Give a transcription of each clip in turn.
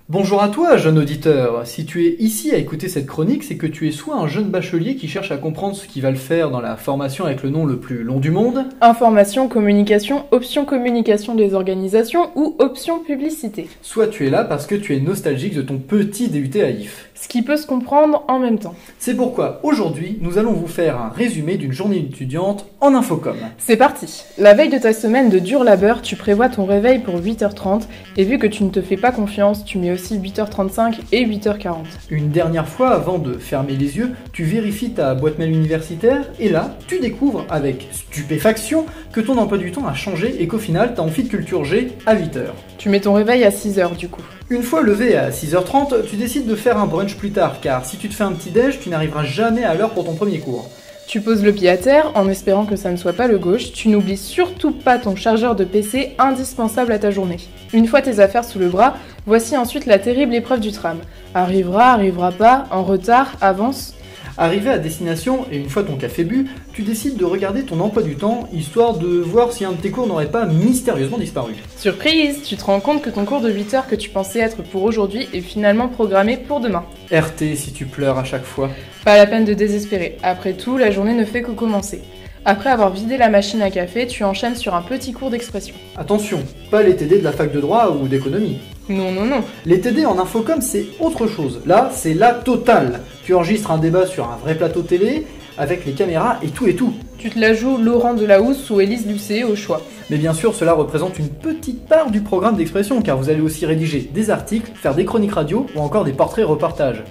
Bonjour à toi, jeune auditeur. Si tu es ici à écouter cette chronique, c'est que tu es soit un jeune bachelier qui cherche à comprendre ce qu'il va le faire dans la formation avec le nom le plus long du monde, Information, communication, option communication des organisations ou option publicité. soit tu es là parce que tu es nostalgique de ton petit DUT à IF. Ce qui peut se comprendre en même temps. C'est pourquoi aujourd'hui, nous allons vous faire un résumé d'une journée étudiante en infocom. C'est parti. La veille de ta semaine de dur labeur, tu prévois ton réveil pour 8h30 et vu que tu ne te fais pas confiance, tu mets aussi 8h35 et 8h40. Une dernière fois, avant de fermer les yeux, tu vérifies ta boîte mail universitaire et là, tu découvres avec stupéfaction que ton emploi du temps a changé et qu'au final, t'as envie de culture G à 8h. Tu mets ton réveil à 6h du coup. Une fois levé à 6h30, tu décides de faire un brunch plus tard, car si tu te fais un petit déj, tu n'arriveras jamais à l'heure pour ton premier cours. Tu poses le pied à terre en espérant que ça ne soit pas le gauche, tu n'oublies surtout pas ton chargeur de PC indispensable à ta journée. Une fois tes affaires sous le bras, voici ensuite la terrible épreuve du tram. Arrivera, arrivera pas, en retard, avance. Arrivé à destination, et une fois ton café bu, tu décides de regarder ton emploi du temps, histoire de voir si un de tes cours n'aurait pas mystérieusement disparu. Surprise, tu te rends compte que ton cours de 8 heures que tu pensais être pour aujourd'hui est finalement programmé pour demain. RT si tu pleures à chaque fois. Pas la peine de désespérer, après tout, la journée ne fait que commencer. Après avoir vidé la machine à café, tu enchaînes sur un petit cours d'expression. Attention, pas les TD de la fac de droit ou d'économie. Non, non, non. Les TD en infocom, c'est autre chose. Là, c'est la totale. Tu enregistres un débat sur un vrai plateau télé, avec les caméras et tout et tout. Tu te la joues Laurent Delahousse ou Élise Lucet au choix. Mais bien sûr, cela représente une petite part du programme d'expression, car vous allez aussi rédiger des articles, faire des chroniques radio ou encore des portraits reportages.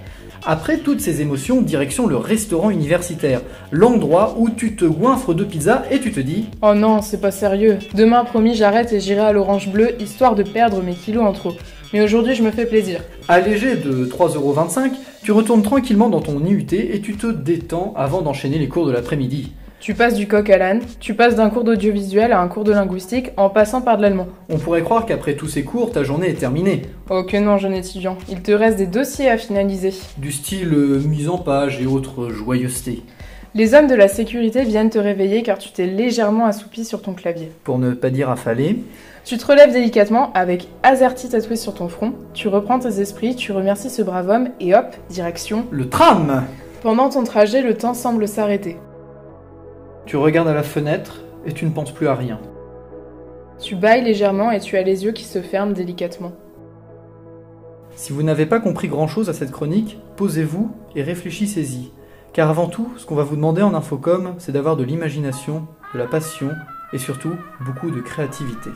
Après toutes ces émotions, direction le restaurant universitaire, l'endroit où tu te goinfres de pizza et tu te dis « Oh non, c'est pas sérieux. Demain, promis, j'arrête et j'irai à l'Orange Bleu, histoire de perdre mes kilos en trop. Mais aujourd'hui, je me fais plaisir. » Allégé de 3,25 €, tu retournes tranquillement dans ton IUT et tu te détends avant d'enchaîner les cours de l'après-midi. Tu passes du coq à l'âne, tu passes d'un cours d'audiovisuel à un cours de linguistique en passant par de l'allemand. On pourrait croire qu'après tous ces cours, ta journée est terminée. Oh que non, jeune étudiant, il te reste des dossiers à finaliser. Du style mise en page et autres joyeusetés. Les hommes de la sécurité viennent te réveiller car tu t'es légèrement assoupi sur ton clavier. Pour ne pas dire affalé. Tu te relèves délicatement avec AZERTY tatoué sur ton front, tu reprends tes esprits, tu remercies ce brave homme et hop, direction Le tram. Pendant ton trajet, le temps semble s'arrêter. Tu regardes à la fenêtre et tu ne penses plus à rien. Tu bâilles légèrement et tu as les yeux qui se ferment délicatement. Si vous n'avez pas compris grand-chose à cette chronique, posez-vous et réfléchissez-y. Car avant tout, ce qu'on va vous demander en infocom, c'est d'avoir de l'imagination, de la passion et surtout beaucoup de créativité.